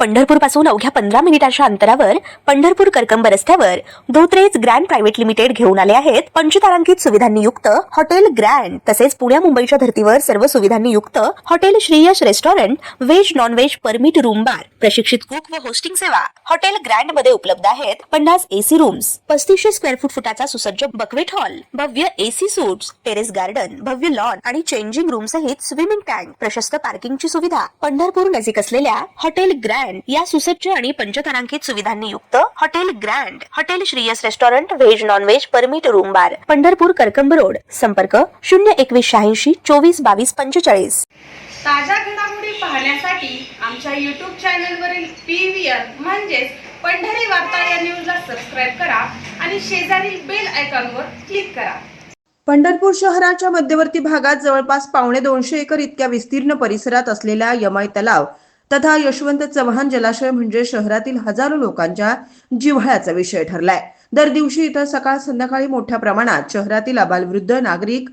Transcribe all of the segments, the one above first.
पंढरपूर पासून अवघ्या 15 मिनिटांच्या अंतरावर पंढरपूर करकंब रस्त्यावर धोत्रेज ग्रँड प्रायव्हेट लिमिटेड घेऊन आले आहेत पंचतारांकित सुविधांनी युक्त हॉटेल ग्रँड। तसेच पुण्या मुंबईच्या धर्तीवर सर्व सुविधांनी युक्त hotel Shriyash restaurant, veg non veg permit room bar, प्रशिक्षित कुक व होस्टिंग सेवा हॉटेल ग्रँड मध्ये उपलब्ध आहेत। 50 एसी रूम्स, 3500 स्क्वेअर फुटाचा सुसज्ज बकवेट हॉल, भव्य एसी सूट्स, टेरेस गार्डन, भव्य लॉन आणि चेंजिंग रूम सहित स्विमिंग टँक, प्रशस्त पार्किंगची सुविधा। पंढरपूर नजीक असलेल्या हॉटेल ग्रँड या सुसज्ज आणि पंचतारांकित सुविधांनी युक्त hotel grand, hotel Shriyas restaurant, veg non veg permit room बार, पंढरपूर करकंब रोड। संपर्क 02186 24 22 45। ताज्या घडामोडी पाहण्यासाठी आमच्या YouTube चॅनलवरील PVR म्हणजेच पंढरी वार्ता या न्यूजला सबस्क्राइब करा आणि शेजारील बेल आयकॉनवर क्लिक करा। पंढरपूर शहराच्या मध्यवर्ती भागात जवळपास 250 एकर इतक्या विस्तीर्ण परिसरात असलेला यमाई तलाव तथा यशवंत चव्हाण जलाशय म्हणजे शहरातील हजारो लोकांच्या जिव्हाळ्याचा विषय ठरलाय। दर दिवशी इथं सकाळ संध्याकाळी मोठ्या प्रमाणात शहरातील आबालवृद्ध नागरिक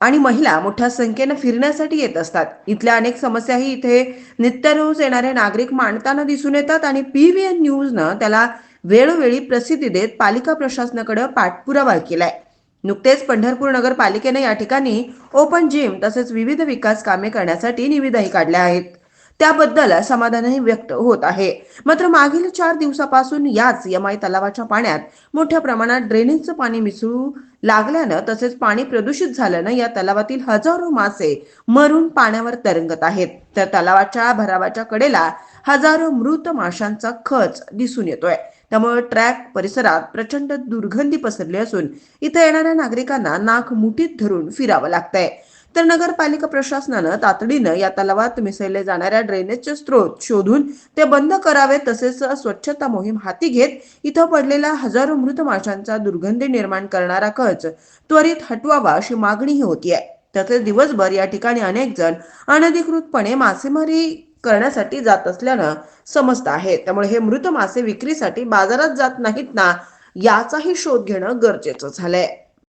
आणि महिला मोठ्या संख्येने फिरण्यासाठी येत असतात। इथल्या अनेक समस्याही इथे नित्यरोज येणारे नागरिक मांडताना दिसून येतात आणि PVR न्यूजनं त्याला वेळोवेळी प्रसिद्धी देत पालिका प्रशासनाकडे पाठपुरावा केलाय। नुकतेच पंढरपूर नगरपालिकेने या ठिकाणी ओपन जिम तसेच विविध विकास कामे करण्यासाठी निविदाही काढल्या आहेत। त्याबद्दल समाधानही व्यक्त होत आहे। मात्र मागील 4 दिवसापासून याच यमाई तलावाच्या पाण्यात मोठ्या प्रमाणात ड्रेनेजचं पाणी मिसळू लागल्यानं तसेच पाणी प्रदूषित झाल्यानं या तलावातील हजारो मासे मरून पाण्यावर तरंगत आहेत। तर तलावाच्या भरावाच्या कडेला हजारो मृत माशांचा खच दिसून येतोय। त्यामुळे ट्रॅक परिसरात प्रचंड दुर्गंधी पसरली असून इथे येणाऱ्या नागरिकांना नाक मुठीत धरून फिरावं लागतंय। तर नगरपालिका प्रशासनानं तातडीनं या तलावात मिसळले जाणाऱ्या ड्रेनेजचे स्रोत शोधून ते बंद करावे तसेच स्वच्छता मोहीम हाती घेत इथं पडलेला हजारो मृत माशांचा दुर्गंधी निर्माण करणारा खच त्वरित हटवावा अशी मागणीही होतीये। तसेच दिवसभर या ठिकाणी अनेक जण अनधिकृतपणे मासेमारी करण्यासाठी जात असल्यानं समजत आहे। त्यामुळे हे मृत मासे विक्रीसाठी बाजारात जात नाहीत ना याचाही शोध घेणं गरजेचं झालंय।